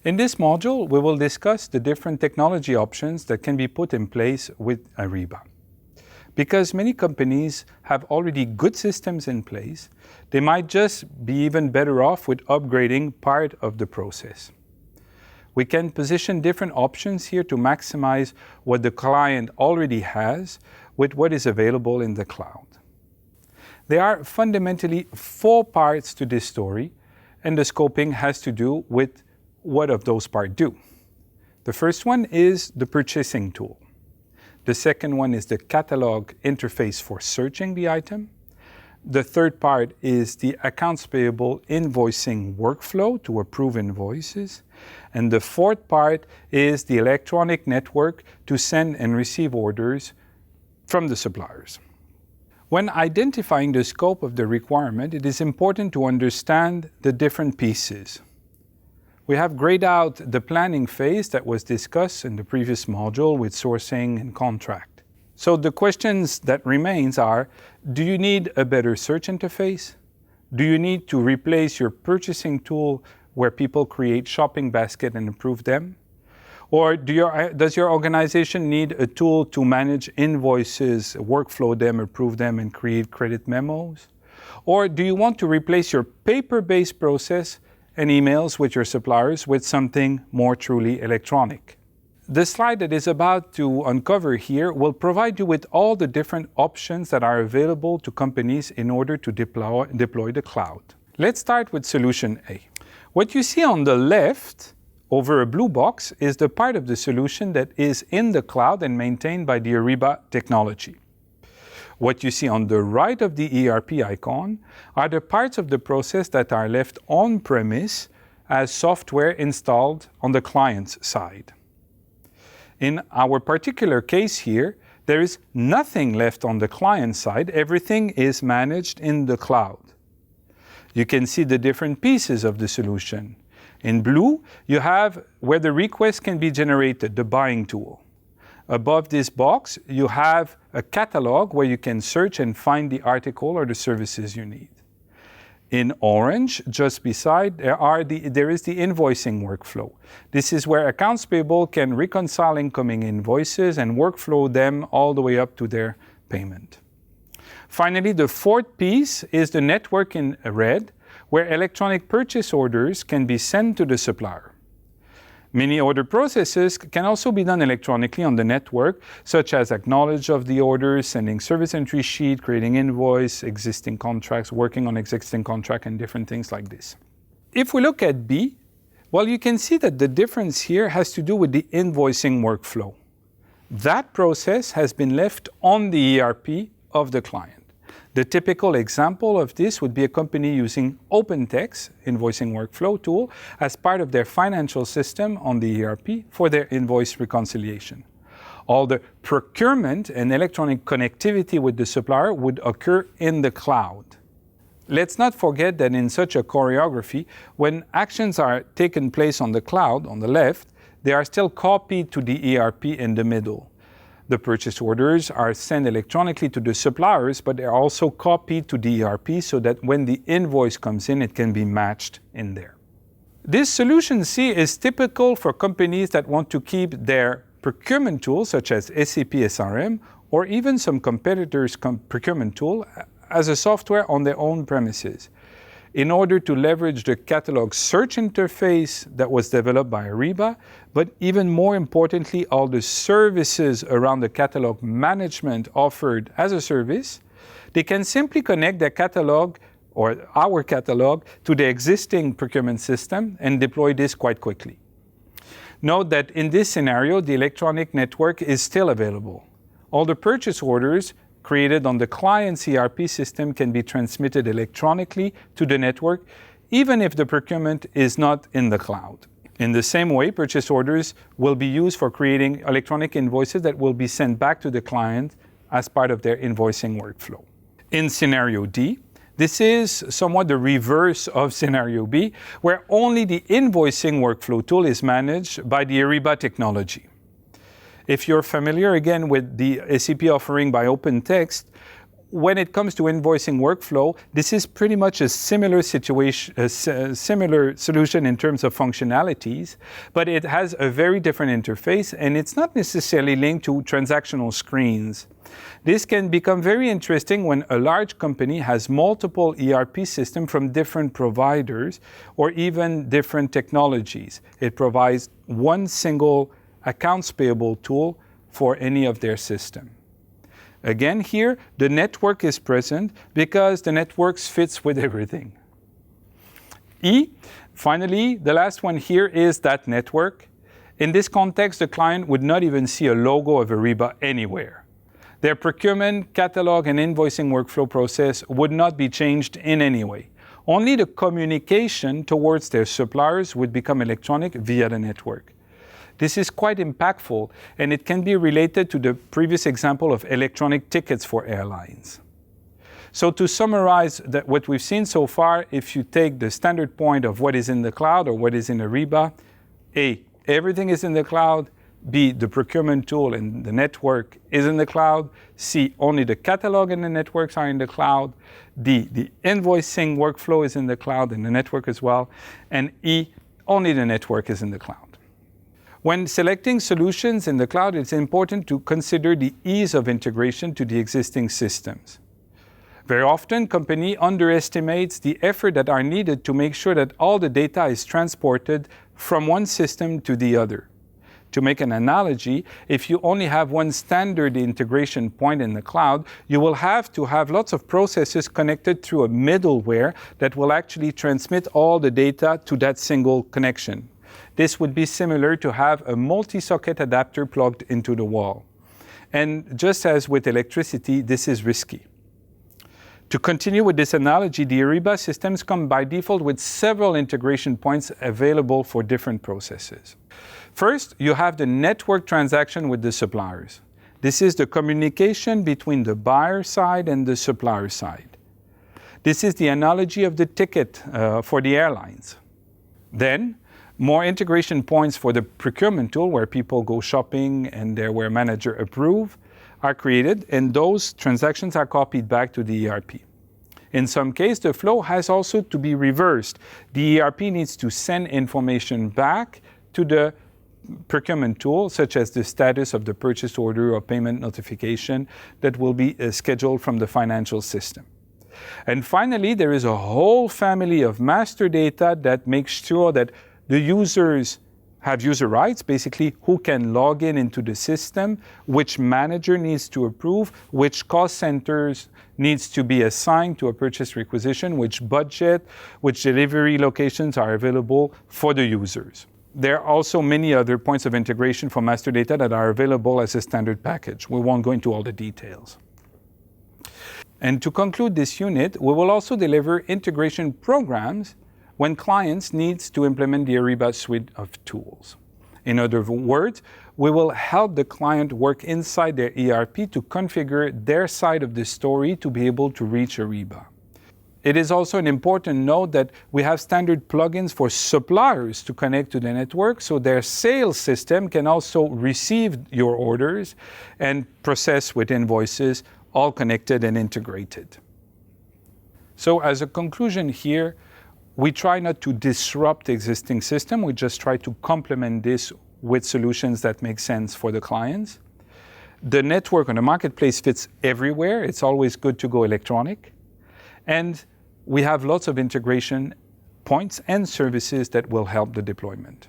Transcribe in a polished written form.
In this module, we will discuss the different technology options that can be put in place with Ariba. Because many companies have already good systems in place, they might just be even better off with upgrading part of the process. We can position different options here to maximize what the client already has with what is available in the cloud. There are fundamentally 4 parts to this story, and the scoping has to do with what of those parts do. The first one is the purchasing tool. The second one is the catalog interface for searching the item. The third part is the accounts payable invoicing workflow to approve invoices. And the fourth part is the electronic network to send and receive orders from the suppliers. When identifying the scope of the requirement, it is important to understand the different pieces. We have grayed out the planning phase that was discussed in the previous module with sourcing and contract. So the questions that remains are, do you need a better search interface? Do you need to replace your purchasing tool where people create shopping basket and approve them? Or does your organization need a tool to manage invoices, workflow them, approve them, and create credit memos? Or do you want to replace your paper-based process and emails with your suppliers with something more truly electronic? The slide that is about to uncover here will provide you with all the different options that are available to companies in order to deploy the cloud. Let's start with solution A. What you see on the left over a blue box is the part of the solution that is in the cloud and maintained by the Ariba technology. What you see on the right of the ERP icon are the parts of the process that are left on-premise as software installed on the client's side. In our particular case here, there is nothing left on the client side. Everything is managed in the cloud. You can see the different pieces of the solution. In blue, you have where the request can be generated, the buying tool. Above this box, you have a catalog where you can search and find the article or the services you need. In orange, just beside, there is the invoicing workflow. This is where accounts payable can reconcile incoming invoices and workflow them all the way up to their payment. Finally, the fourth piece is the network in red, where electronic purchase orders can be sent to the supplier. Many order processes can also be done electronically on the network, such as acknowledge of the orders, sending service entry sheet, creating invoice, existing contracts, working on existing contract, and different things like this. If we look at B, well, you can see that the difference here has to do with the invoicing workflow. That process has been left on the ERP of the client. The typical example of this would be a company using OpenText invoicing workflow tool as part of their financial system on the ERP for their invoice reconciliation. All the procurement and electronic connectivity with the supplier would occur in the cloud. Let's not forget that in such a choreography, when actions are taken place on the cloud, on the left, they are still copied to the ERP in the middle. The purchase orders are sent electronically to the suppliers, but they're also copied to the ERP so that when the invoice comes in, it can be matched in there. This solution C is typical for companies that want to keep their procurement tools, such as SAP SRM, or even some competitors' procurement tool, as a software on their own premises. In order to leverage the catalog search interface that was developed by Ariba, but even more importantly, all the services around the catalog management offered as a service, they can simply connect their catalog or our catalog to the existing procurement system and deploy this quite quickly. Note that in this scenario, the electronic network is still available. All the purchase orders created on the client's ERP system can be transmitted electronically to the network, even if the procurement is not in the cloud. In the same way, purchase orders will be used for creating electronic invoices that will be sent back to the client as part of their invoicing workflow. In scenario D, this is somewhat the reverse of scenario B, where only the invoicing workflow tool is managed by the Ariba technology. If you're familiar again with the SAP offering by OpenText, when it comes to invoicing workflow, this is pretty much a similar situation, similar solution in terms of functionalities, but it has a very different interface, and it's not necessarily linked to transactional screens. This can become very interesting when a large company has multiple ERP systems from different providers or even different technologies. It provides one single accounts payable tool for any of their systems. Again, here, the network is present because the network fits with everything. Finally, the last one here is that network. In this context, the client would not even see a logo of Ariba anywhere. Their procurement, catalog, and invoicing workflow process would not be changed in any way. Only the communication towards their suppliers would become electronic via the network. This is quite impactful, and it can be related to the previous example of electronic tickets for airlines. So to summarize what we've seen so far, if you take the standard point of what is in the cloud or what is in Ariba, A, everything is in the cloud. B, the procurement tool and the network is in the cloud. C, only the catalog and the networks are in the cloud. D, the invoicing workflow is in the cloud and the network as well. And E, only the network is in the cloud. When selecting solutions in the cloud, it's important to consider the ease of integration to the existing systems. Very often, company underestimates the effort that are needed to make sure that all the data is transported from one system to the other. To make an analogy, if you only have one standard integration point in the cloud, you will have to have lots of processes connected through a middleware that will actually transmit all the data to that single connection. This would be similar to have a multi-socket adapter plugged into the wall. And just as with electricity, this is risky. To continue with this analogy, the Ariba systems come by default with several integration points available for different processes. First, you have the network transaction with the suppliers. This is the communication between the buyer side and the supplier side. This is the analogy of the ticket for the airlines. Then, more integration points for the procurement tool where people go shopping and where manager approve are created, and those transactions are copied back to the ERP. In some cases, the flow has also to be reversed. The ERP needs to send information back to the procurement tool, such as the status of the purchase order or payment notification that will be scheduled from the financial system. And finally, there is a whole family of master data that makes sure that the users have user rights, basically who can log in into the system, which manager needs to approve, which cost centers needs to be assigned to a purchase requisition, which budget, which delivery locations are available for the users. There are also many other points of integration for master data that are available as a standard package. We won't go into all the details. And to conclude this unit, we will also deliver integration programs when clients need to implement the Ariba suite of tools. In other words, we will help the client work inside their ERP to configure their side of the story to be able to reach Ariba. It is also an important note that we have standard plugins for suppliers to connect to the network, so their sales system can also receive your orders and process with invoices, all connected and integrated. So as a conclusion here, we try not to disrupt the existing system. We just try to complement this with solutions that make sense for the clients. The network on the marketplace fits everywhere. It's always good to go electronic. And we have lots of integration points and services that will help the deployment.